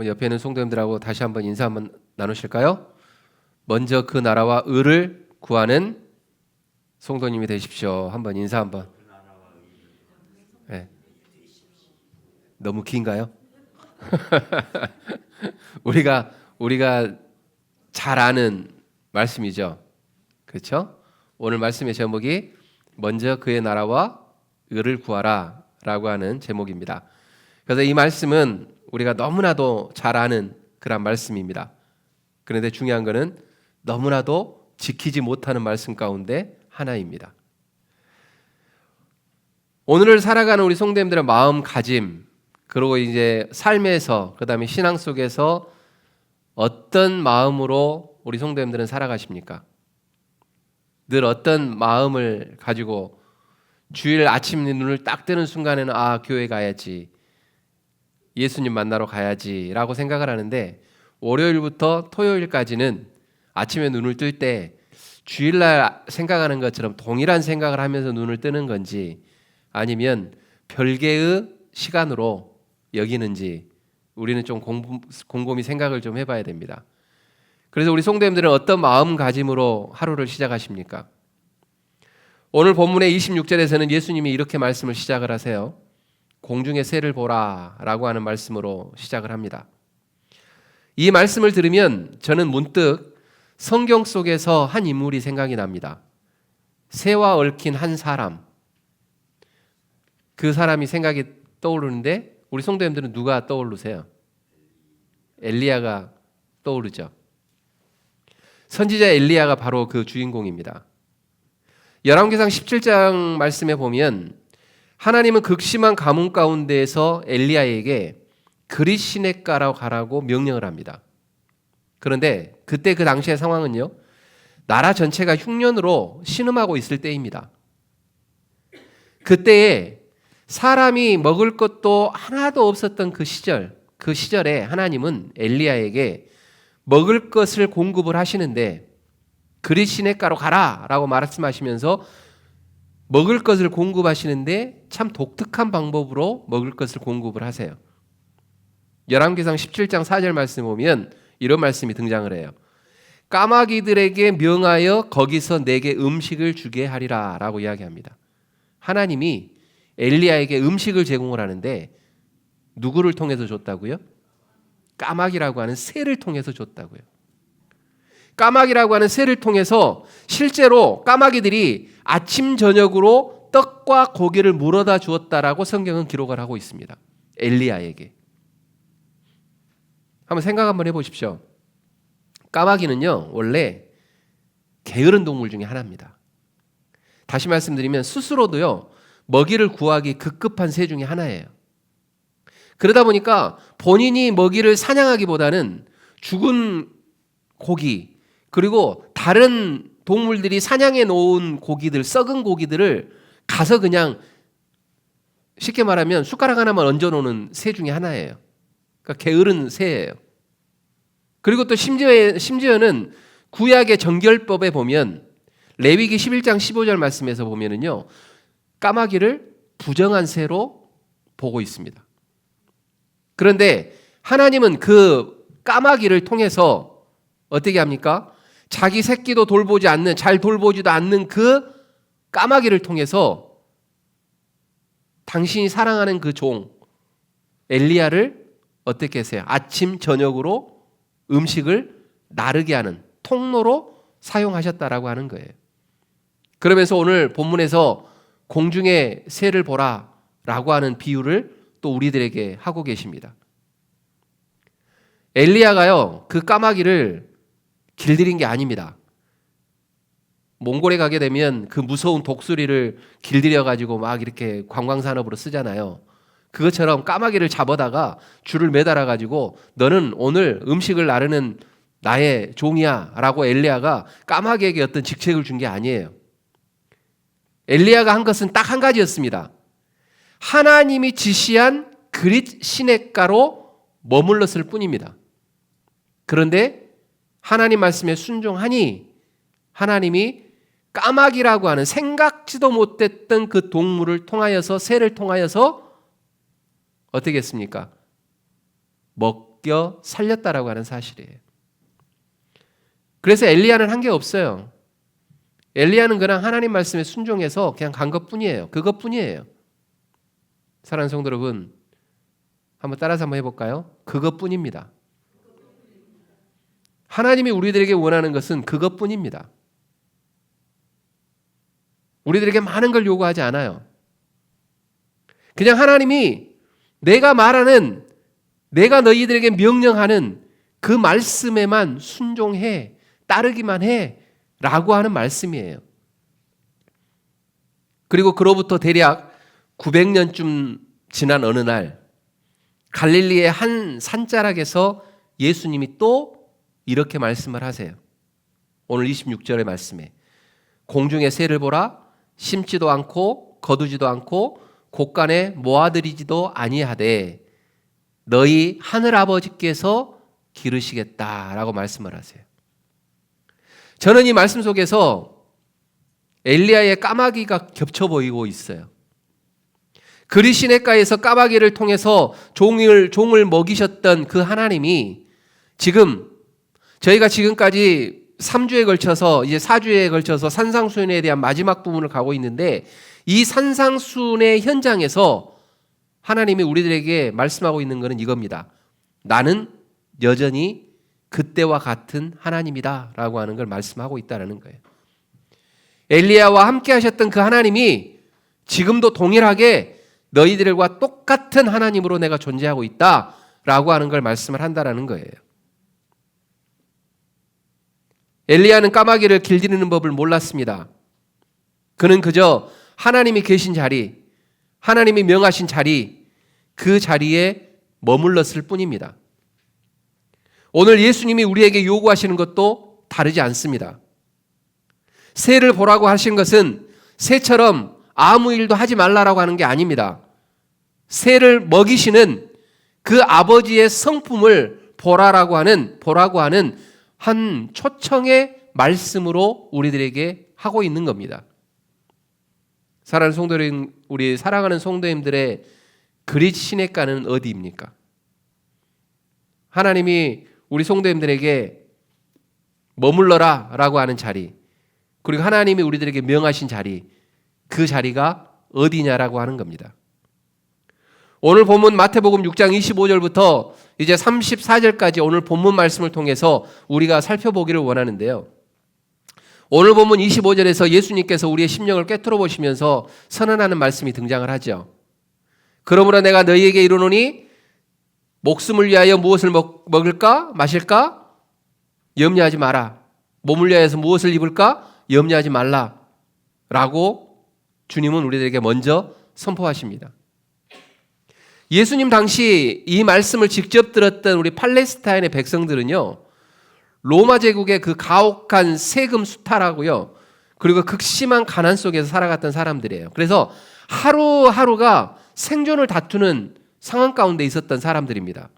한번 옆에 있는 성도님들하고 다시 한번 인사 한번 나누실까요? 먼저 그 나라와 의를 구하는 성도님이 되십시오. 한번 인사 한번. 네. 너무 긴가요? 우리가 잘 아는 말씀이죠. 그렇죠? 오늘 말씀의 제목이 먼저 그의 나라와 의를 구하라라고 하는 제목입니다. 그래서 이 말씀은 우리가 너무나도 잘 아는 그런 말씀입니다. 그런데 중요한 것은 너무나도 지키지 못하는 말씀 가운데 하나입니다. 오늘을 살아가는 우리 성도님들의 마음가짐, 그리고 이제 삶에서, 그 다음에 신앙 속에서 어떤 마음으로 우리 성도님들은 살아가십니까? 늘 어떤 마음을 가지고 주일 아침 눈을 딱 뜨는 순간에는 교회 가야지, 예수님 만나러 가야지 라고 생각을 하는데, 월요일부터 토요일까지는 아침에 눈을 뜰 때 주일날 생각하는 것처럼 동일한 생각을 하면서 눈을 뜨는 건지 아니면 별개의 시간으로 여기는지 우리는 좀 곰곰이 생각을 좀 해봐야 됩니다. 그래서 우리 성도님들은 어떤 마음가짐으로 하루를 시작하십니까? 오늘 본문의 26절에서는 예수님이 이렇게 말씀을 시작을 하세요. 공중의 새를 보라 라고 하는 말씀으로 시작을 합니다. 이 말씀을 들으면 저는 문득 성경 속에서 한 인물이 생각이 납니다. 새와 얽힌 한 사람. 그 사람이 생각이 떠오르는데 우리 성도님들은 누가 떠오르세요? 엘리야가 떠오르죠. 선지자 엘리야가 바로 그 주인공입니다. 열왕기상 17장 말씀에 보면 하나님은 극심한 가뭄 가운데에서 엘리야에게 그릿 시냇가로 가라고 명령을 합니다. 그런데 그때 그 당시의 상황은요, 나라 전체가 흉년으로 신음하고 있을 때입니다. 그때에 사람이 먹을 것도 하나도 없었던 그 시절에 하나님은 엘리야에게 먹을 것을 공급을 하시는데 그릿 시냇가로 가라라고 말씀하시면서 먹을 것을 공급하시는데 참 독특한 방법으로 먹을 것을 공급을 하세요. 열왕기상 17장 4절 말씀 보면 이런 말씀이 등장을 해요. 까마귀들에게 명하여 거기서 내게 음식을 주게 하리라 라고 이야기합니다. 하나님이 엘리야에게 음식을 제공을 하는데 누구를 통해서 줬다고요? 까마귀라고 하는 새를 통해서 줬다고요. 까마귀라고 하는 새를 통해서 실제로 까마귀들이 아침 저녁으로 떡과 고기를 물어다 주었다라고 성경은 기록을 하고 있습니다. 엘리야에게. 한번 생각 한번 해보십시오. 까마귀는요, 원래 게으른 동물 중에 하나입니다. 다시 말씀드리면 스스로도요, 먹이를 구하기 급급한 새 중에 하나예요. 그러다 보니까 본인이 먹이를 사냥하기보다는 죽은 고기, 그리고 다른 동물들이 사냥해 놓은 고기들, 썩은 고기들을 가서 그냥 쉽게 말하면 숟가락 하나만 얹어 놓는 새 중에 하나예요. 그러니까 게으른 새예요. 그리고 또 심지어는 구약의 정결법에 보면 레위기 11장 15절 말씀에서 보면은요, 까마귀를 부정한 새로 보고 있습니다. 그런데 하나님은 그 까마귀를 통해서 어떻게 합니까? 자기 새끼도 돌보지 않는, 잘 돌보지도 않는 그 까마귀를 통해서 당신이 사랑하는 그 종 엘리야를 어떻게 하세요? 아침 저녁으로 음식을 나르게 하는 통로로 사용하셨다라고 하는 거예요. 그러면서 오늘 본문에서 공중의 새를 보라라고 하는 비유를 또 우리들에게 하고 계십니다. 엘리야가요, 그 까마귀를 길들인 게 아닙니다. 몽골에 가게 되면 그 무서운 독수리를 길들여 가지고 막 이렇게 관광산업으로 쓰잖아요. 그것처럼 까마귀를 잡아다가 줄을 매달아 가지고 너는 오늘 음식을 나르는 나의 종이야 라고 엘리야가 까마귀에게 어떤 직책을 준 게 아니에요. 엘리야가 한 것은 딱 한 가지였습니다. 하나님이 지시한 그릿 시냇가로 머물렀을 뿐입니다. 그런데 하나님 말씀에 순종하니 하나님이 까마귀라고 하는 생각지도 못했던 그 동물을 통하여서, 새를 통하여서 어떻게 했습니까? 먹여 살렸다라고 하는 사실이에요. 그래서 엘리야는 한 게 없어요. 엘리야는 그냥 하나님 말씀에 순종해서 그냥 간 것뿐이에요. 그것뿐이에요. 사랑하는 성도 여러분, 한번 따라서 한번 해볼까요? 그것뿐입니다. 하나님이 우리들에게 원하는 것은 그것뿐입니다. 우리들에게 많은 걸 요구하지 않아요. 그냥 하나님이 내가 말하는, 내가 너희들에게 명령하는 그 말씀에만 순종해, 따르기만 해 라고 하는 말씀이에요. 그리고 그로부터 대략 900년쯤 지난 어느 날 갈릴리의 한 산자락에서 예수님이 또 이렇게 말씀을 하세요. 오늘 26절의 말씀에 공중의 새를 보라, 심지도 않고 거두지도 않고 곳간에 모아들이지도 아니하되 너희 하늘 아버지께서 기르시겠다라고 말씀을 하세요. 저는 이 말씀 속에서 엘리야의 까마귀가 겹쳐 보이고 있어요. 그리 시냇가에서 까마귀를 통해서 종을 먹이셨던 그 하나님이 지금 저희가 지금까지 3주에 걸쳐서 이제 4주에 걸쳐서 산상수훈에 대한 마지막 부분을 가고 있는데 이 산상수훈의 현장에서 하나님이 우리들에게 말씀하고 있는 것은 이겁니다. 나는 여전히 그때와 같은 하나님이다 라고 하는 걸 말씀하고 있다는 거예요. 엘리야와 함께 하셨던 그 하나님이 지금도 동일하게 너희들과 똑같은 하나님으로 내가 존재하고 있다 라고 하는 걸 말씀을 한다는 거예요. 엘리야는 까마귀를 길들이는 법을 몰랐습니다. 그는 그저 하나님이 계신 자리, 하나님이 명하신 자리, 그 자리에 머물렀을 뿐입니다. 오늘 예수님이 우리에게 요구하시는 것도 다르지 않습니다. 새를 보라고 하신 것은 새처럼 아무 일도 하지 말라라고 하는 게 아닙니다. 새를 먹이시는 그 아버지의 성품을 보라고 하는 한 초청의 말씀으로 우리들에게 하고 있는 겁니다. 사랑하는 성도님, 우리 사랑하는 성도님들의 그릿 시냇가는 어디입니까? 하나님이 우리 성도님들에게 머물러라 라고 하는 자리, 그리고 하나님이 우리들에게 명하신 자리, 그 자리가 어디냐라고 하는 겁니다. 오늘 본문 마태복음 6장 25절부터 이제 34절까지 오늘 본문 말씀을 통해서 우리가 살펴보기를 원하는데요. 오늘 본문 25절에서 예수님께서 우리의 심령을 꿰뚫어 보시면서 선언하는 말씀이 등장을 하죠. 그러므로 내가 너희에게 이르노니 목숨을 위하여 무엇을 먹을까 마실까 염려하지 마라. 몸을 위하여서 무엇을 입을까 염려하지 말라 라고 주님은 우리들에게 먼저 선포하십니다. 예수님 당시 이 말씀을 직접 들었던 우리 팔레스타인의 백성들은요, 로마 제국의 그 가혹한 세금 수탈하고요, 그리고 극심한 가난 속에서 살아갔던 사람들이에요. 그래서 하루하루가 생존을 다투는 상황 가운데 있었던 사람들입니다.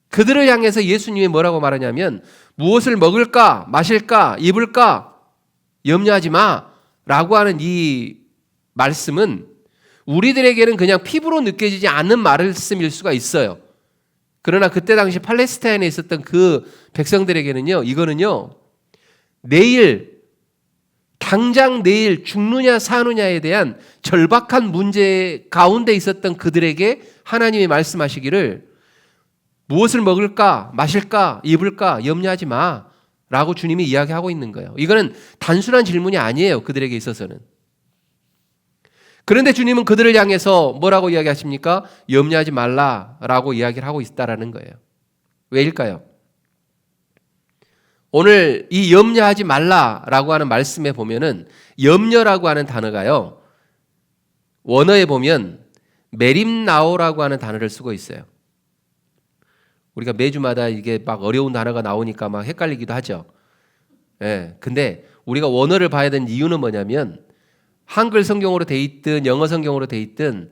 그들을 향해서 예수님이 뭐라고 말하냐면 무엇을 먹을까 마실까 입을까 염려하지 마 라고 하는 이 말씀은 우리들에게는 그냥 피부로 느껴지지 않는 말씀일 수가 있어요. 그러나 그때 당시 팔레스타인에 있었던 그 백성들에게는요, 이거는요, 당장 내일 죽느냐 사느냐에 대한 절박한 문제 가운데 있었던 그들에게 하나님이 말씀하시기를 무엇을 먹을까 마실까 입을까 염려하지 마 라고 주님이 이야기하고 있는 거예요. 이거는 단순한 질문이 아니에요, 그들에게 있어서는. 그런데 주님은 그들을 향해서 뭐라고 이야기하십니까? 염려하지 말라라고 이야기를 하고 있다라는 거예요. 왜일까요? 오늘 이 염려하지 말라라고 하는 말씀에 보면은 염려라고 하는 단어가요, 원어에 보면 메림나오라고 하는 단어를 쓰고 있어요. 우리가 매주마다 이게 막 어려운 단어가 나오니까 막 헷갈리기도 하죠. 예. 근데 우리가 원어를 봐야 되는 이유는 뭐냐면 한글 성경으로 돼 있든 영어 성경으로 돼 있든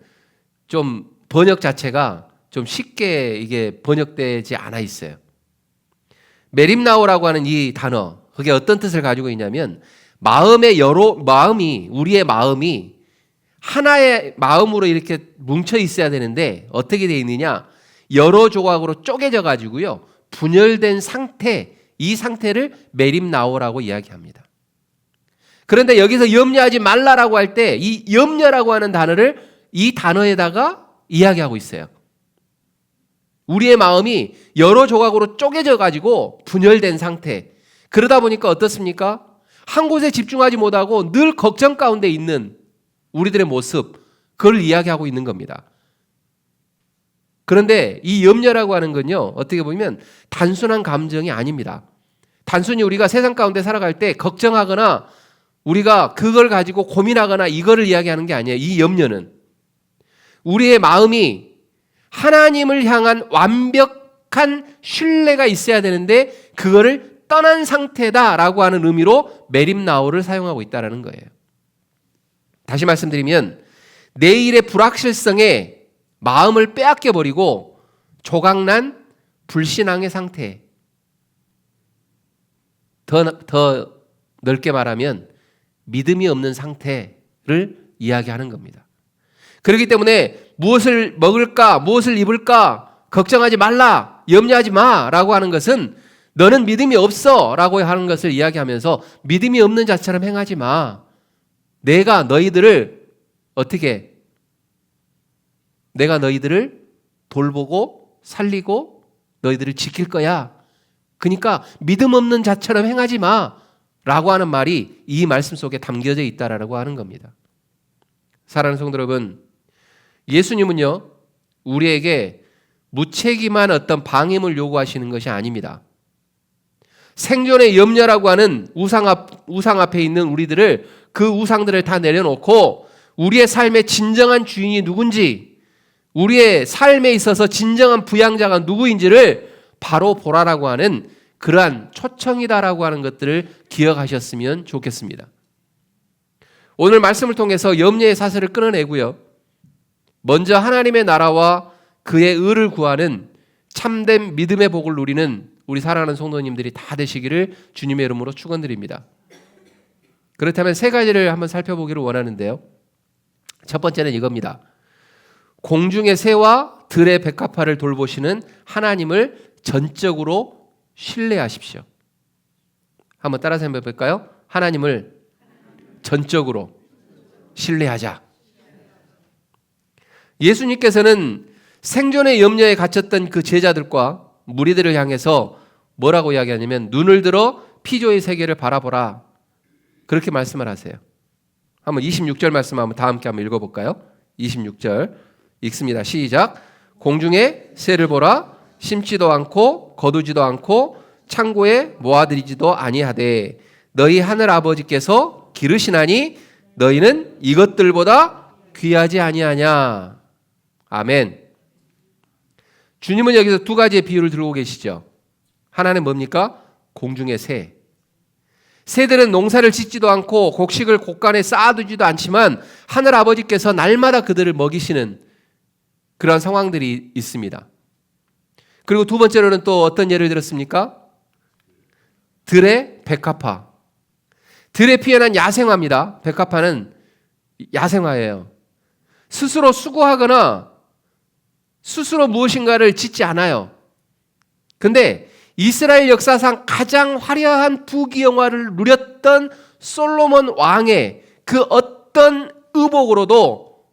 좀 번역 자체가 좀 쉽게 이게 번역되지 않아 있어요. 메림나오라고 하는 이 단어, 그게 어떤 뜻을 가지고 있냐면 우리의 마음이 하나의 마음으로 이렇게 뭉쳐 있어야 되는데 어떻게 돼 있느냐? 여러 조각으로 쪼개져 가지고요. 분열된 상태, 이 상태를 메림나오라고 이야기합니다. 그런데 여기서 염려하지 말라라고 할 때 이 염려라고 하는 단어를 이 단어에다가 이야기하고 있어요. 우리의 마음이 여러 조각으로 쪼개져 가지고 분열된 상태. 그러다 보니까 어떻습니까? 한 곳에 집중하지 못하고 늘 걱정 가운데 있는 우리들의 모습, 그걸 이야기하고 있는 겁니다. 그런데 이 염려라고 하는 건요, 어떻게 보면 단순한 감정이 아닙니다. 단순히 우리가 세상 가운데 살아갈 때 걱정하거나 우리가 그걸 가지고 고민하거나 이거를 이야기하는 게 아니에요. 이 염려는 우리의 마음이 하나님을 향한 완벽한 신뢰가 있어야 되는데 그거를 떠난 상태다라고 하는 의미로 메림나오를 사용하고 있다는 거예요. 다시 말씀드리면 내일의 불확실성에 마음을 빼앗겨버리고 조각난 불신앙의 상태, 더 넓게 말하면 믿음이 없는 상태를 이야기하는 겁니다. 그렇기 때문에 무엇을 먹을까, 무엇을 입을까 걱정하지 말라, 염려하지 마라고 하는 것은 너는 믿음이 없어 라고 하는 것을 이야기하면서 믿음이 없는 자처럼 행하지 마. 내가 너희들을 돌보고 살리고 너희들을 지킬 거야. 그러니까 믿음 없는 자처럼 행하지 마 라고 하는 말이 이 말씀 속에 담겨져 있다라고 하는 겁니다. 사랑하는 성도 여러분, 예수님은요 우리에게 무책임한 어떤 방임을 요구하시는 것이 아닙니다. 생존의 염려라고 하는 우상 앞에 있는 우리들을, 그 우상들을 다 내려놓고 우리의 삶의 진정한 주인이 누군지, 우리의 삶에 있어서 진정한 부양자가 누구인지를 바로 보라라고 하는 그러한 초청이다라고 하는 것들을 기억하셨으면 좋겠습니다. 오늘 말씀을 통해서 염려의 사슬을 끊어내고요, 먼저 하나님의 나라와 그의 의를 구하는 참된 믿음의 복을 누리는 우리 사랑하는 성도님들이 다 되시기를 주님의 이름으로 축원드립니다. 그렇다면 세 가지를 한번 살펴보기를 원하는데요. 첫 번째는 이겁니다. 공중의 새와 들의 백합화를 돌보시는 하나님을 전적으로 신뢰하십시오. 한번 따라서 한번 해볼까요? 하나님을 전적으로 신뢰하자. 예수님께서는 생존의 염려에 갇혔던 그 제자들과 무리들을 향해서 뭐라고 이야기하냐면 눈을 들어 피조의 세계를 바라보라, 그렇게 말씀을 하세요. 한번 26절 말씀 한번 다 함께 한번 읽어볼까요? 26절 읽습니다. 시작. 공중에 새를 보라. 심지도 않고 거두지도 않고 창고에 모아들이지도 아니하되 너희 하늘 아버지께서 기르시나니 너희는 이것들보다 귀하지 아니하냐. 아멘. 주님은 여기서 두 가지의 비유를 들고 계시죠. 하나는 뭡니까? 공중의 새. 새들은 농사를 짓지도 않고 곡식을 곳간에 쌓아두지도 않지만 하늘 아버지께서 날마다 그들을 먹이시는 그런 상황들이 있습니다. 그리고 두 번째로는 또 어떤 예를 들었습니까? 들의 백합화. 들에 피어난 야생화입니다. 백합화는 야생화예요. 스스로 수고하거나 스스로 무엇인가를 짓지 않아요. 근데 이스라엘 역사상 가장 화려한 부귀영화를 누렸던 솔로몬 왕의 그 어떤 의복으로도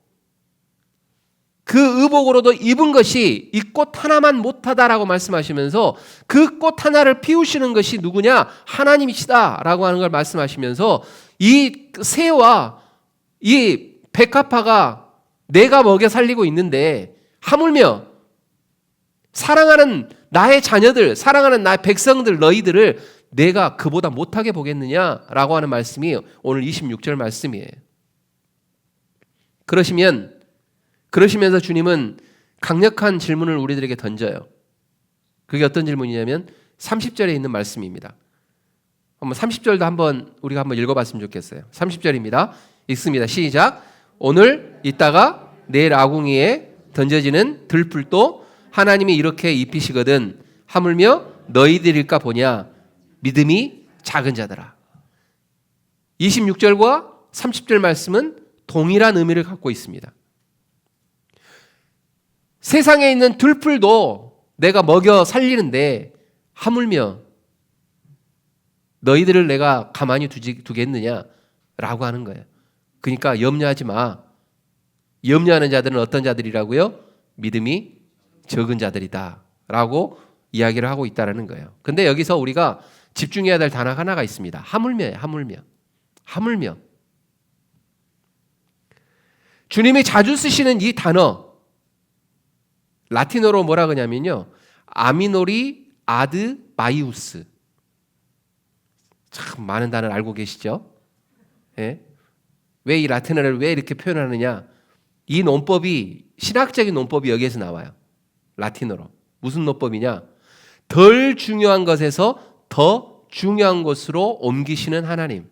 입은 것이 이 꽃 하나만 못하다라고 말씀하시면서 그 꽃 하나를 피우시는 것이 누구냐? 하나님이시다라고 하는 걸 말씀하시면서 이 새와 이 백합화가 내가 먹여 살리고 있는데 하물며 사랑하는 나의 자녀들, 사랑하는 나의 백성들, 너희들을 내가 그보다 못하게 보겠느냐라고 하는 말씀이 오늘 26절 말씀이에요. 그러시면서 주님은 강력한 질문을 우리들에게 던져요. 그게 어떤 질문이냐면 30절에 있는 말씀입니다. 한번 30절도 한번 우리가 한번 읽어봤으면 좋겠어요. 30절입니다. 읽습니다. 시작. 오늘 있다가 내일 아궁이에 던져지는 들풀도 하나님이 이렇게 입히시거든 하물며 너희들일까 보냐 믿음이 작은 자들아. 26절과 30절 말씀은 동일한 의미를 갖고 있습니다. 세상에 있는 들풀도 내가 먹여 살리는데 하물며 너희들을 내가 가만히 두겠느냐라고 하는 거예요. 그러니까 염려하지 마. 염려하는 자들은 어떤 자들이라고요? 믿음이 적은 자들이다 라고 이야기를 하고 있다는 거예요. 근데 여기서 우리가 집중해야 될 단어 하나가 있습니다. 하물며예요. 하물며. 주님이 자주 쓰시는 이 단어, 라틴어로 뭐라 그러냐면요, 아미노리 아드 마이우스. 참 많은 단어를 알고 계시죠? 예? 왜 이 라틴어를 왜 이렇게 표현하느냐? 이 논법이, 신학적인 논법이 여기에서 나와요. 라틴어로. 무슨 논법이냐? 덜 중요한 것에서 더 중요한 것으로 옮기시는 하나님.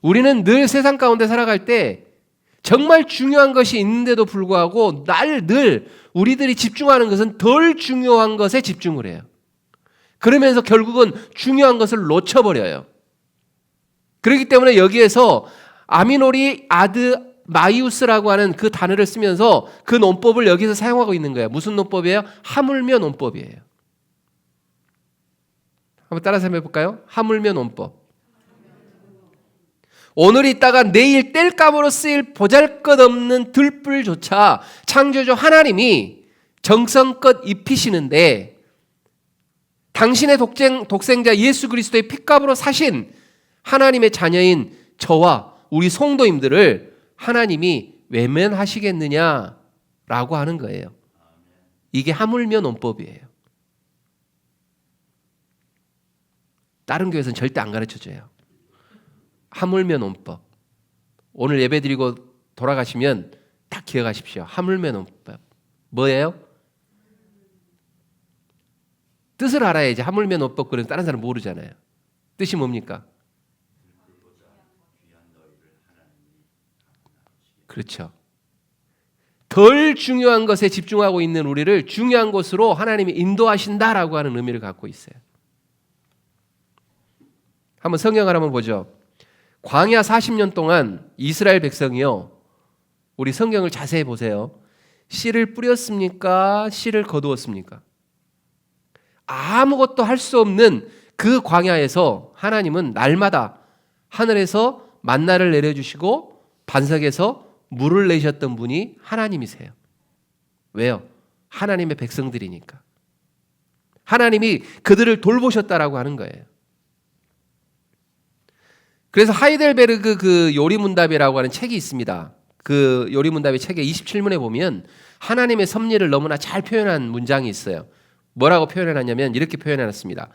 우리는 늘 세상 가운데 살아갈 때 정말 중요한 것이 있는데도 불구하고 늘 우리들이 집중하는 것은 덜 중요한 것에 집중을 해요. 그러면서 결국은 중요한 것을 놓쳐버려요. 그렇기 때문에 여기에서 아미노리 아드 마이우스라고 하는 그 단어를 쓰면서 그 논법을 여기서 사용하고 있는 거예요. 무슨 논법이에요? 하물며 논법이에요. 한번 따라서 한번 해볼까요? 하물며 논법. 오늘 있다가 내일 뗄감으로 쓰일 보잘것없는 들불조차 창조주 하나님이 정성껏 입히시는데 당신의 독생자 예수 그리스도의 핏값으로 사신 하나님의 자녀인 저와 우리 성도님들을 하나님이 외면하시겠느냐라고 하는 거예요. 이게 하물며 논법이에요. 다른 교회에서는 절대 안 가르쳐줘요. 하물며 논법. 오늘 예배드리고 돌아가시면 딱 기억하십시오. 하물며 논법. 뭐예요? 뜻을 알아야지. 하물며 논법 그런 다른 사람 모르잖아요. 뜻이 뭡니까? 그렇죠. 덜 중요한 것에 집중하고 있는 우리를 중요한 것으로 하나님이 인도하신다라고 하는 의미를 갖고 있어요. 한번 성경을 한번 보죠. 광야 40년 동안 이스라엘 백성이요. 우리 성경을 자세히 보세요. 씨를 뿌렸습니까? 씨를 거두었습니까? 아무것도 할 수 없는 그 광야에서 하나님은 날마다 하늘에서 만나를 내려주시고 반석에서 물을 내셨던 분이 하나님이세요. 왜요? 하나님의 백성들이니까. 하나님이 그들을 돌보셨다라고 하는 거예요. 그래서 하이델베르그 그 요리문답이라고 하는 책이 있습니다. 그 요리문답의 책의 27문에 보면 하나님의 섭리를 너무나 잘 표현한 문장이 있어요. 뭐라고 표현해놨냐면 이렇게 표현해놨습니다.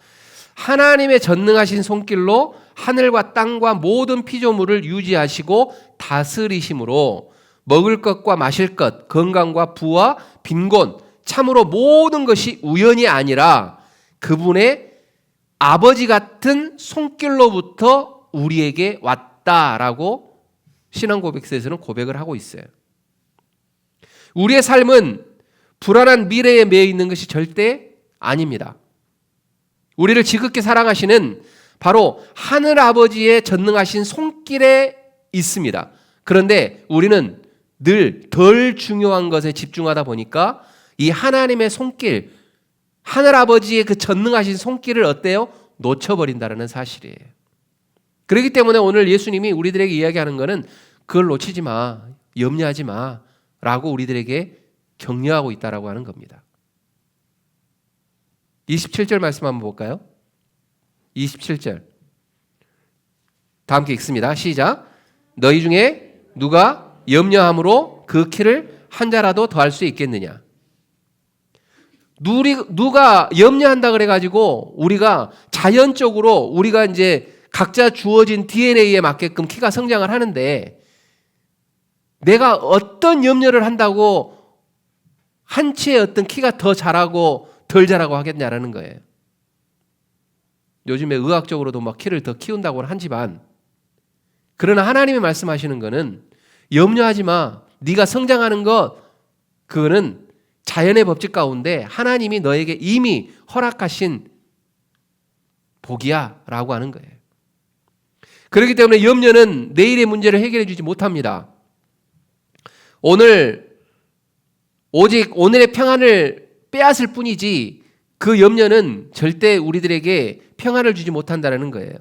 하나님의 전능하신 손길로 하늘과 땅과 모든 피조물을 유지하시고 다스리심으로 먹을 것과 마실 것, 건강과 부와 빈곤, 참으로 모든 것이 우연이 아니라 그분의 아버지 같은 손길로부터 우리에게 왔다라고 신앙고백서에서는 고백을 하고 있어요. 우리의 삶은 불안한 미래에 매여 있는 것이 절대 아닙니다. 우리를 지극히 사랑하시는 바로 하늘아버지의 전능하신 손길에 있습니다. 그런데 우리는 늘 덜 중요한 것에 집중하다 보니까 이 하나님의 손길, 하늘아버지의 그 전능하신 손길을 어때요? 놓쳐버린다는 사실이에요. 그렇기 때문에 오늘 예수님이 우리들에게 이야기하는 것은 그걸 놓치지 마, 염려하지 마 라고 우리들에게 격려하고 있다라고 하는 겁니다. 27절 말씀 한번 볼까요? 27절 다 함께 읽습니다. 시작. 너희 중에 누가 염려함으로 그 키를 한 자라도 더할 수 있겠느냐. 누가 염려한다 그래가지고 우리가 자연적으로 우리가 이제 각자 주어진 DNA에 맞게끔 키가 성장을 하는데 내가 어떤 염려를 한다고 한치의 어떤 키가 더 자라고 덜 자라고 하겠냐라는 거예요. 요즘에 의학적으로도 막 키를 더 키운다고 하지만 그러나 하나님이 말씀하시는 거는 염려하지 마. 네가 성장하는 것 그거는 자연의 법칙 가운데 하나님이 너에게 이미 허락하신 복이야 라고 하는 거예요. 그렇기 때문에 염려는 내일의 문제를 해결해 주지 못합니다. 오늘 오직 오늘의 평안을 빼앗을 뿐이지 그 염려는 절대 우리들에게 평안을 주지 못한다는 거예요.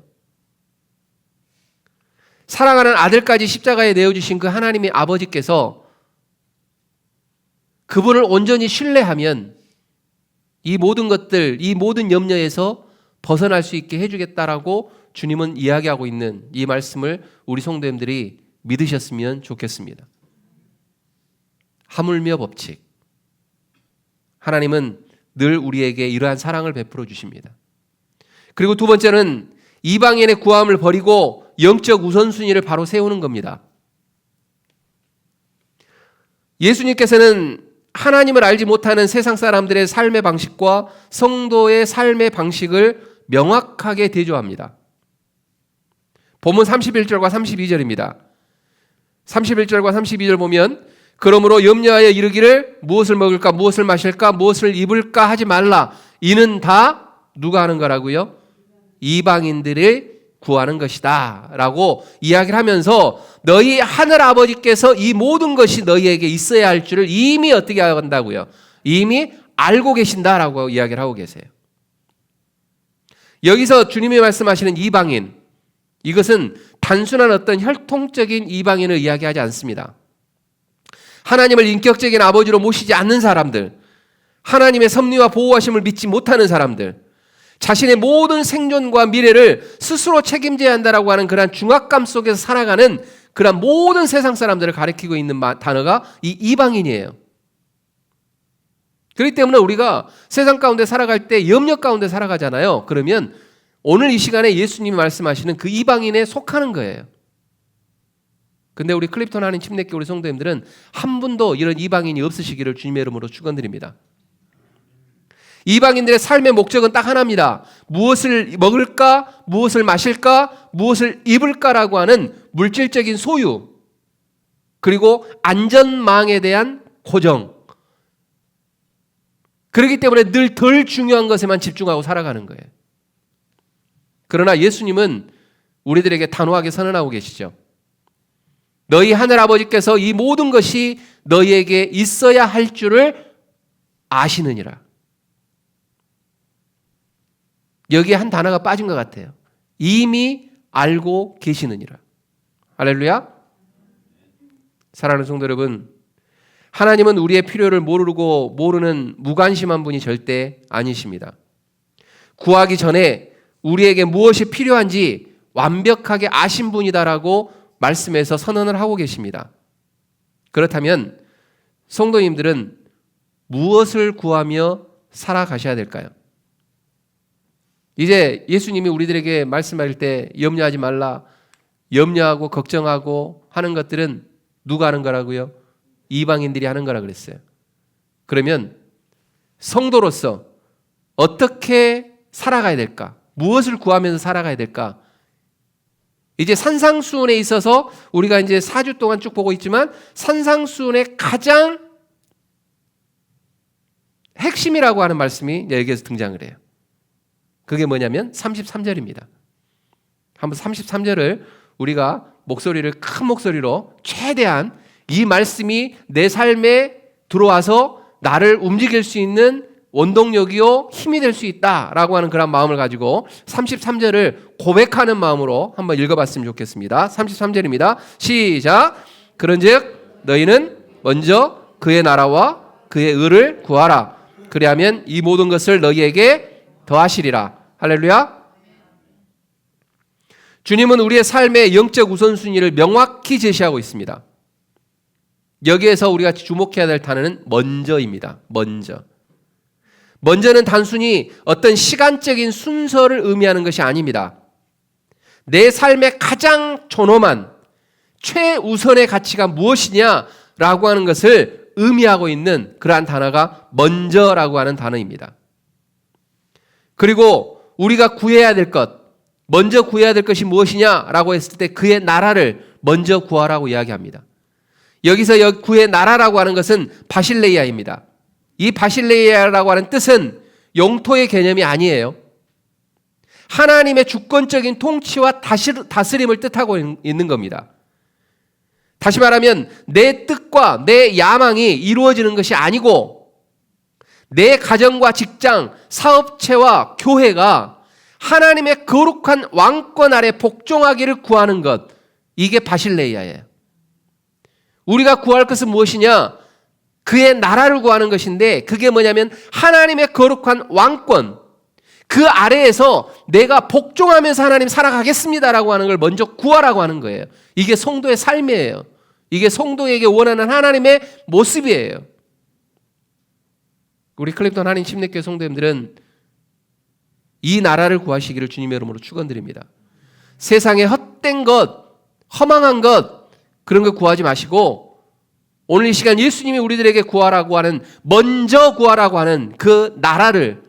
사랑하는 아들까지 십자가에 내어주신 그 하나님의 아버지께서 그분을 온전히 신뢰하면 이 모든 것들, 이 모든 염려에서 벗어날 수 있게 해주겠다라고 주님은 이야기하고 있는 이 말씀을 우리 성도님들이 믿으셨으면 좋겠습니다. 하물며 법칙. 하나님은 늘 우리에게 이러한 사랑을 베풀어 주십니다. 그리고 두 번째는 이방인의 구함을 버리고 영적 우선순위를 바로 세우는 겁니다. 예수님께서는 하나님을 알지 못하는 세상 사람들의 삶의 방식과 성도의 삶의 방식을 명확하게 대조합니다. 본문 31절과 32절입니다. 31절과 32절 보면 그러므로 염려하여 이르기를 무엇을 먹을까 무엇을 마실까 무엇을 입을까 하지 말라. 이는 다 누가 하는 거라고요? 이방인들을 구하는 것이다 라고 이야기를 하면서 너희 하늘 아버지께서 이 모든 것이 너희에게 있어야 할 줄을 이미 어떻게 한다고요? 이미 알고 계신다라고 이야기를 하고 계세요. 여기서 주님이 말씀하시는 이방인, 이것은 단순한 어떤 혈통적인 이방인을 이야기하지 않습니다. 하나님을 인격적인 아버지로 모시지 않는 사람들, 하나님의 섭리와 보호하심을 믿지 못하는 사람들, 자신의 모든 생존과 미래를 스스로 책임져야 한다라고 하는 그런 중압감 속에서 살아가는 그런 모든 세상 사람들을 가리키고 있는 단어가 이 이방인이에요. 그렇기 때문에 우리가 세상 가운데 살아갈 때 염려 가운데 살아가잖아요. 그러면 오늘 이 시간에 예수님이 말씀하시는 그 이방인에 속하는 거예요. 근데 우리 클립턴 하나님 침례교회 우리 성도님들은 한 분도 이런 이방인이 없으시기를 주님의 이름으로 축원드립니다. 이방인들의 삶의 목적은 딱 하나입니다. 무엇을 먹을까, 무엇을 마실까, 무엇을 입을까라고 하는 물질적인 소유, 그리고 안전망에 대한 고정. 그렇기 때문에 늘 덜 중요한 것에만 집중하고 살아가는 거예요. 그러나 예수님은 우리들에게 단호하게 선언하고 계시죠. 너희 하늘 아버지께서 이 모든 것이 너희에게 있어야 할 줄을 아시느니라. 여기에 한 단어가 빠진 것 같아요. 이미 알고 계시느니라. 할렐루야. 사랑하는 성도 여러분, 하나님은 우리의 필요를 모르는 무관심한 분이 절대 아니십니다. 구하기 전에 우리에게 무엇이 필요한지 완벽하게 아신 분이다라고 말씀에서 선언을 하고 계십니다. 그렇다면 성도님들은 무엇을 구하며 살아가셔야 될까요? 이제 예수님이 우리들에게 말씀하실 때 염려하지 말라, 염려하고 걱정하고 하는 것들은 누가 하는 거라고요? 이방인들이 하는 거라 그랬어요. 그러면 성도로서 어떻게 살아가야 될까? 무엇을 구하면서 살아가야 될까? 이제 산상수훈에 있어서 우리가 이제 4주 동안 쭉 보고 있지만 산상수훈의 가장 핵심이라고 하는 말씀이 여기에서 등장을 해요. 그게 뭐냐면 33절입니다. 한번 33절을 우리가 큰 목소리로 최대한 이 말씀이 내 삶에 들어와서 나를 움직일 수 있는 원동력이요 힘이 될 수 있다라고 하는 그런 마음을 가지고 33절을 고백하는 마음으로 한번 읽어봤으면 좋겠습니다. 33절입니다. 시작. 그런즉 너희는 먼저 그의 나라와 그의 의를 구하라. 그리하면 이 모든 것을 너희에게 더하시리라. 할렐루야. 주님은 우리의 삶의 영적 우선순위를 명확히 제시하고 있습니다. 여기에서 우리가 주목해야 될 단어는 먼저입니다. 먼저는 단순히 어떤 시간적인 순서를 의미하는 것이 아닙니다. 내 삶의 가장 존엄한 최우선의 가치가 무엇이냐라고 하는 것을 의미하고 있는 그러한 단어가 먼저라고 하는 단어입니다. 그리고 우리가 구해야 될 것, 먼저 구해야 될 것이 무엇이냐라고 했을 때 그의 나라를 먼저 구하라고 이야기합니다. 여기서 그의 나라라고 하는 것은 바실레이아입니다. 이 바실레이아라고 하는 뜻은 영토의 개념이 아니에요. 하나님의 주권적인 통치와 다스림을 뜻하고 있는 겁니다. 다시 말하면 내 뜻과 내 야망이 이루어지는 것이 아니고 내 가정과 직장, 사업체와 교회가 하나님의 거룩한 왕권 아래 복종하기를 구하는 것, 이게 바실레이아예요. 우리가 구할 것은 무엇이냐? 그의 나라를 구하는 것인데 그게 뭐냐면 하나님의 거룩한 왕권, 그 아래에서 내가 복종하면서 하나님 살아가겠습니다라고 하는 걸 먼저 구하라고 하는 거예요. 이게 성도의 삶이에요. 이게 성도에게 원하는 하나님의 모습이에요. 우리 클립턴 한인 침례교회 성도님들은 이 나라를 구하시기를 주님의 이름으로 축원드립니다. 세상에 헛된 것, 허망한 것, 그런 거 구하지 마시고 오늘 이 시간 예수님이 우리들에게 구하라고 하는, 먼저 구하라고 하는 그 나라를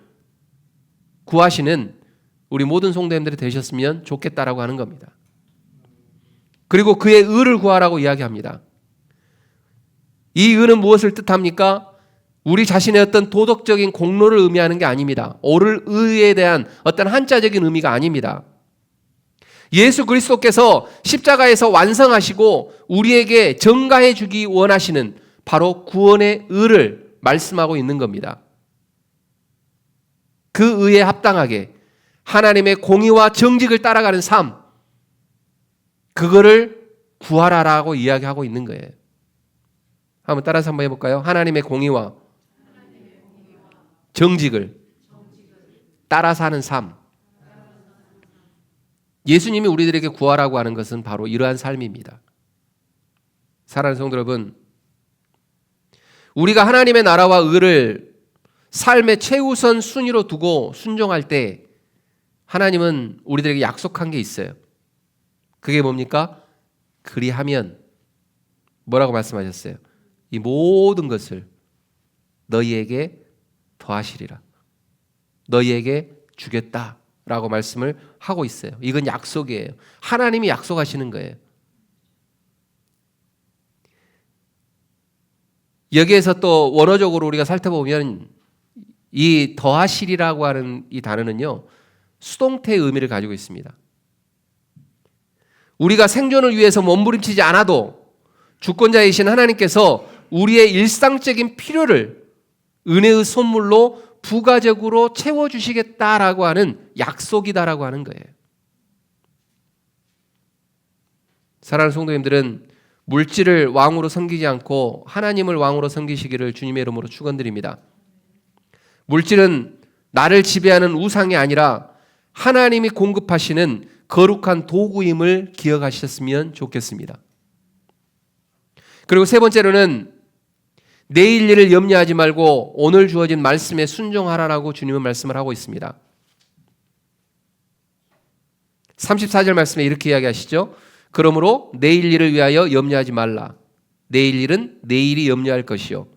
구하시는 우리 모든 성도님들이 되셨으면 좋겠다라고 하는 겁니다. 그리고 그의 의를 구하라고 이야기합니다. 이 의는 무엇을 뜻합니까? 우리 자신의 어떤 도덕적인 공로를 의미하는 게 아닙니다. 옳을 의에 대한 어떤 한자적인 의미가 아닙니다. 예수 그리스도께서 십자가에서 완성하시고 우리에게 전가해 주기 원하시는 바로 구원의 의를 말씀하고 있는 겁니다. 그 의에 합당하게 하나님의 공의와 정직을 따라가는 삶, 그거를 구하라라고 이야기하고 있는 거예요. 한번 따라서 한번 해볼까요? 하나님의 공의와 정직을 따라 사는 삶. 예수님이 우리들에게 구하라고 하는 것은 바로 이러한 삶입니다. 사랑하는 성도 여러분, 우리가 하나님의 나라와 의를 삶의 최우선 순위로 두고 순종할 때 하나님은 우리들에게 약속한 게 있어요. 그게 뭡니까? 그리하면 뭐라고 말씀하셨어요? 이 모든 것을 너희에게 더하시리라. 너희에게 주겠다라고 말씀을 하고 있어요. 이건 약속이에요. 하나님이 약속하시는 거예요. 여기에서 또 원어적으로 우리가 살펴보면 이 더하시리라고 하는 이 단어는요, 수동태의 의미를 가지고 있습니다. 우리가 생존을 위해서 몸부림치지 않아도 주권자이신 하나님께서 우리의 일상적인 필요를 은혜의 선물로 부가적으로 채워주시겠다라고 하는 약속이다라고 하는 거예요. 사랑하는 성도님들은 물질을 왕으로 섬기지 않고 하나님을 왕으로 섬기시기를 주님의 이름으로 축원드립니다. 물질은 나를 지배하는 우상이 아니라 하나님이 공급하시는 거룩한 도구임을 기억하셨으면 좋겠습니다. 그리고 세 번째로는 내일 일을 염려하지 말고 오늘 주어진 말씀에 순종하라라고 주님은 말씀을 하고 있습니다. 34절 말씀에 이렇게 이야기하시죠. 그러므로 내일 일을 위하여 염려하지 말라. 내일 일은 내일이 염려할 것이요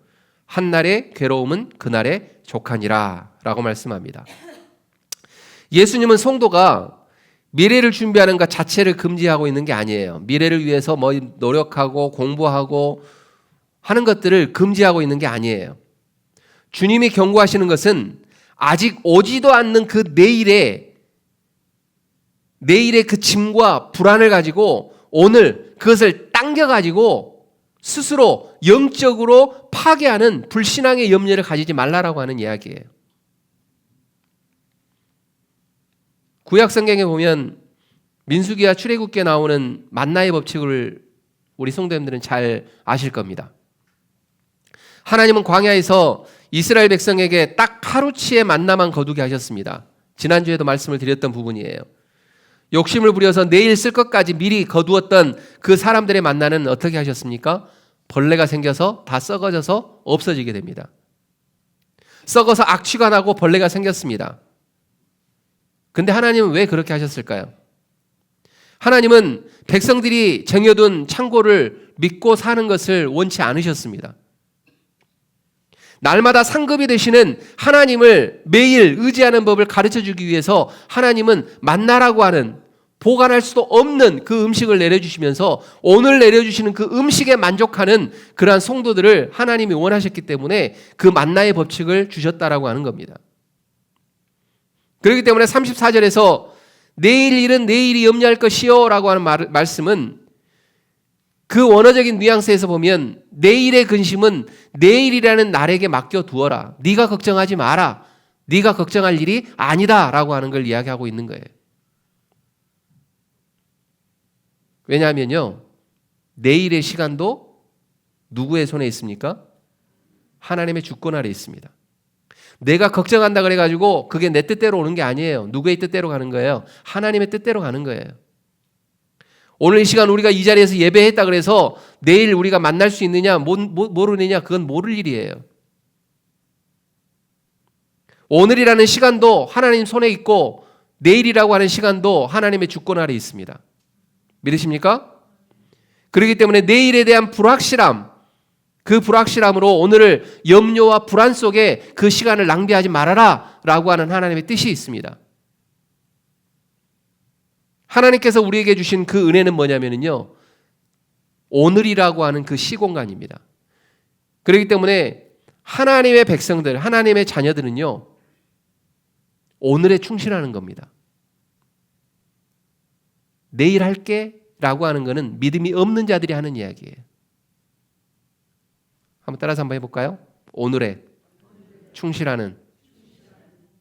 한날의 괴로움은 그날의 족하니라 라고 말씀합니다. 예수님은 성도가 미래를 준비하는 것 자체를 금지하고 있는 게 아니에요. 미래를 위해서 뭐 노력하고 공부하고 하는 것들을 금지하고 있는 게 아니에요. 주님이 경고하시는 것은 아직 오지도 않는 그 내일의 그 짐과 불안을 가지고 오늘 그것을 당겨가지고 스스로 영적으로 파괴하는 불신앙의 염려를 가지지 말라라고 하는 이야기예요. 구약 성경에 보면 민수기와 출애굽기에 나오는 만나의 법칙을 우리 성도님들은 잘 아실 겁니다. 하나님은 광야에서 이스라엘 백성에게 딱 하루치의 만나만 거두게 하셨습니다. 지난주에도 말씀을 드렸던 부분이에요. 욕심을 부려서 내일 쓸 것까지 미리 거두었던 그 사람들의 만나는 어떻게 하셨습니까? 벌레가 생겨서 다 썩어져서 없어지게 됩니다. 썩어서 악취가 나고 벌레가 생겼습니다. 근데 하나님은 왜 그렇게 하셨을까요? 하나님은 백성들이 쟁여둔 창고를 믿고 사는 것을 원치 않으셨습니다. 날마다 상급이 되시는 하나님을 매일 의지하는 법을 가르쳐주기 위해서 하나님은 만나라고 하는 보관할 수도 없는 그 음식을 내려주시면서 오늘 내려주시는 그 음식에 만족하는 그러한 성도들을 하나님이 원하셨기 때문에 그 만나의 법칙을 주셨다라고 하는 겁니다. 그렇기 때문에 34절에서 내일 일은 내일이 염려할 것이요 라고 하는 말씀은 그 원어적인 뉘앙스에서 보면 내일의 근심은 내일이라는 날에게 맡겨두어라. 네가 걱정하지 마라. 네가 걱정할 일이 아니다 라고 하는 걸 이야기하고 있는 거예요. 왜냐하면요, 내일의 시간도 누구의 손에 있습니까? 하나님의 주권 아래 있습니다. 내가 걱정한다 그래가지고 그게 내 뜻대로 오는 게 아니에요. 누구의 뜻대로 가는 거예요? 하나님의 뜻대로 가는 거예요. 오늘 이 시간 우리가 이 자리에서 예배했다 그래서 내일 우리가 만날 수 있느냐 모르느냐, 그건 모를 일이에요. 오늘이라는 시간도 하나님 손에 있고 내일이라고 하는 시간도 하나님의 주권 아래 있습니다. 믿으십니까? 그렇기 때문에 내일에 대한 불확실함, 그 불확실함으로 오늘을 염려와 불안 속에 그 시간을 낭비하지 말아라 라고 하는 하나님의 뜻이 있습니다. 하나님께서 우리에게 주신 그 은혜는 뭐냐면요, 오늘이라고 하는 그 시공간입니다. 그렇기 때문에 하나님의 백성들, 하나님의 자녀들은요, 오늘에 충실하는 겁니다. 내일 할게 라고 하는 것은 믿음이 없는 자들이 하는 이야기예요. 한번 따라서 한번 해볼까요? 오늘에 충실하는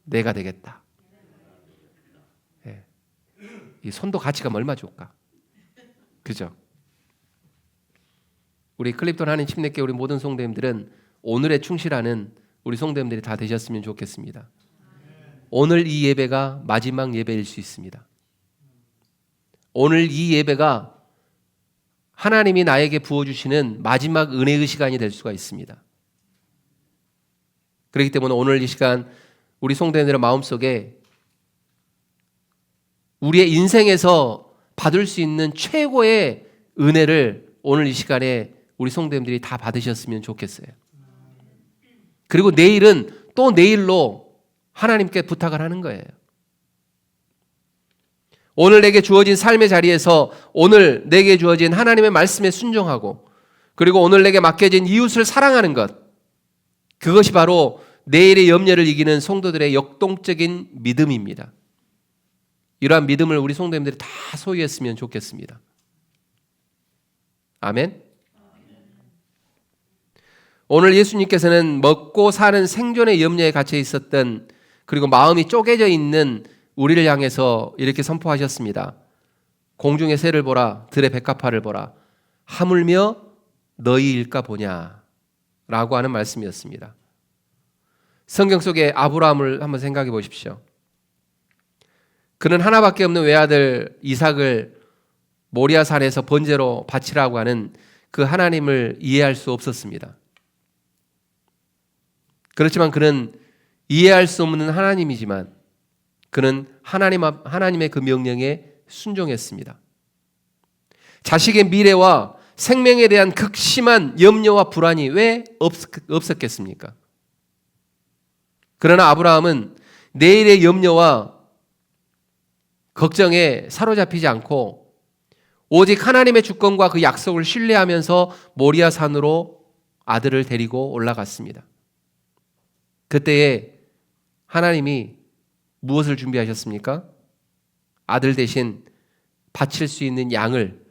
내가 되겠다. 네. 이 손도 가치가 얼마 좋을까? 그죠? 우리 클립톤 하나님 침례교회 우리 모든 성도님들은 오늘에 충실하는 우리 성도님들이 다 되셨으면 좋겠습니다. 오늘 이 예배가 마지막 예배일 수 있습니다. 오늘 이 예배가 하나님이 나에게 부어주시는 마지막 은혜의 시간이 될 수가 있습니다. 그렇기 때문에 오늘 이 시간 우리 성도님들의 마음속에 우리의 인생에서 받을 수 있는 최고의 은혜를 오늘 이 시간에 우리 성도님들이 다 받으셨으면 좋겠어요. 그리고 내일은 또 내일로 하나님께 부탁을 하는 거예요. 오늘 내게 주어진 삶의 자리에서 오늘 내게 주어진 하나님의 말씀에 순종하고, 그리고 오늘 내게 맡겨진 이웃을 사랑하는 것, 그것이 바로 내일의 염려를 이기는 성도들의 역동적인 믿음입니다. 이러한 믿음을 우리 성도님들이 다 소유했으면 좋겠습니다. 아멘. 오늘 예수님께서는 먹고 사는 생존의 염려에 갇혀 있었던, 그리고 마음이 쪼개져 있는 우리를 향해서 이렇게 선포하셨습니다. 공중의 새를 보라, 들의 백합화를 보라, 하물며 너희 일까 보냐 라고 하는 말씀이었습니다. 성경 속의 아브라함을 한번 생각해 보십시오. 그는 하나밖에 없는 외아들 이삭을 모리아 산에서 번제로 바치라고 하는 그 하나님을 이해할 수 없었습니다. 그렇지만 그는 이해할 수 없는 하나님이지만 그는 하나님의 그 명령에 순종했습니다. 자식의 미래와 생명에 대한 극심한 염려와 불안이 왜 없었겠습니까? 그러나 아브라함은 내일의 염려와 걱정에 사로잡히지 않고 오직 하나님의 주권과 그 약속을 신뢰하면서 모리아 산으로 아들을 데리고 올라갔습니다. 그때에 하나님이 무엇을 준비하셨습니까? 아들 대신 바칠 수 있는 양을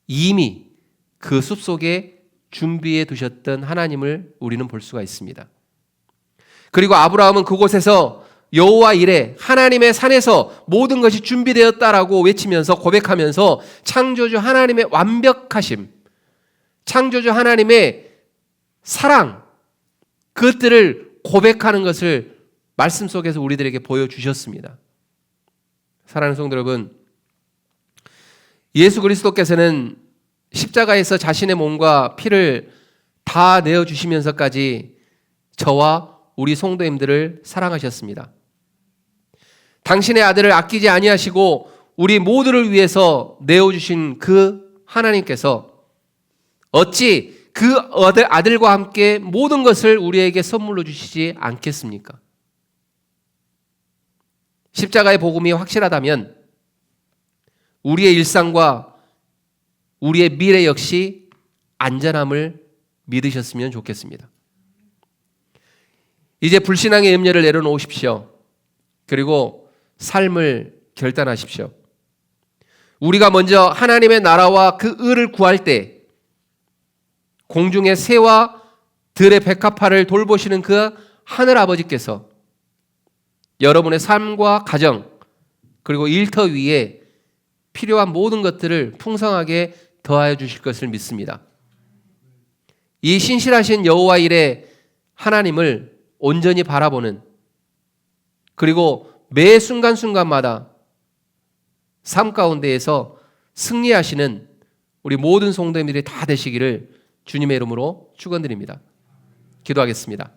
이미 그 숲속에 준비해 두셨던 하나님을 우리는 볼 수가 있습니다. 그리고 아브라함은 그곳에서 여호와 이레, 하나님의 산에서 모든 것이 준비되었다라고 외치면서 고백하면서 창조주 하나님의 완벽하심, 창조주 하나님의 사랑, 그것들을 고백하는 것을 말씀 속에서 우리들에게 보여주셨습니다. 사랑하는 성도 여러분, 예수 그리스도께서는 십자가에서 자신의 몸과 피를 다 내어주시면서까지 저와 우리 성도님들을 사랑하셨습니다. 당신의 아들을 아끼지 아니하시고 우리 모두를 위해서 내어주신 그 하나님께서 어찌 그 아들과 함께 모든 것을 우리에게 선물로 주시지 않겠습니까? 십자가의 복음이 확실하다면 우리의 일상과 우리의 미래 역시 안전함을 믿으셨으면 좋겠습니다. 이제 불신앙의 염려를 내려놓으십시오. 그리고 삶을 결단하십시오. 우리가 먼저 하나님의 나라와 그 의를 구할 때 공중의 새와 들의 백합화를 돌보시는 그 하늘 아버지께서 여러분의 삶과 가정 그리고 일터 위에 필요한 모든 것들을 풍성하게 더하여 주실 것을 믿습니다. 이 신실하신 여호와 일의 하나님을 온전히 바라보는, 그리고 매 순간순간마다 삶 가운데에서 승리하시는 우리 모든 성도님들이 다 되시기를 주님의 이름으로 축원드립니다. 기도하겠습니다.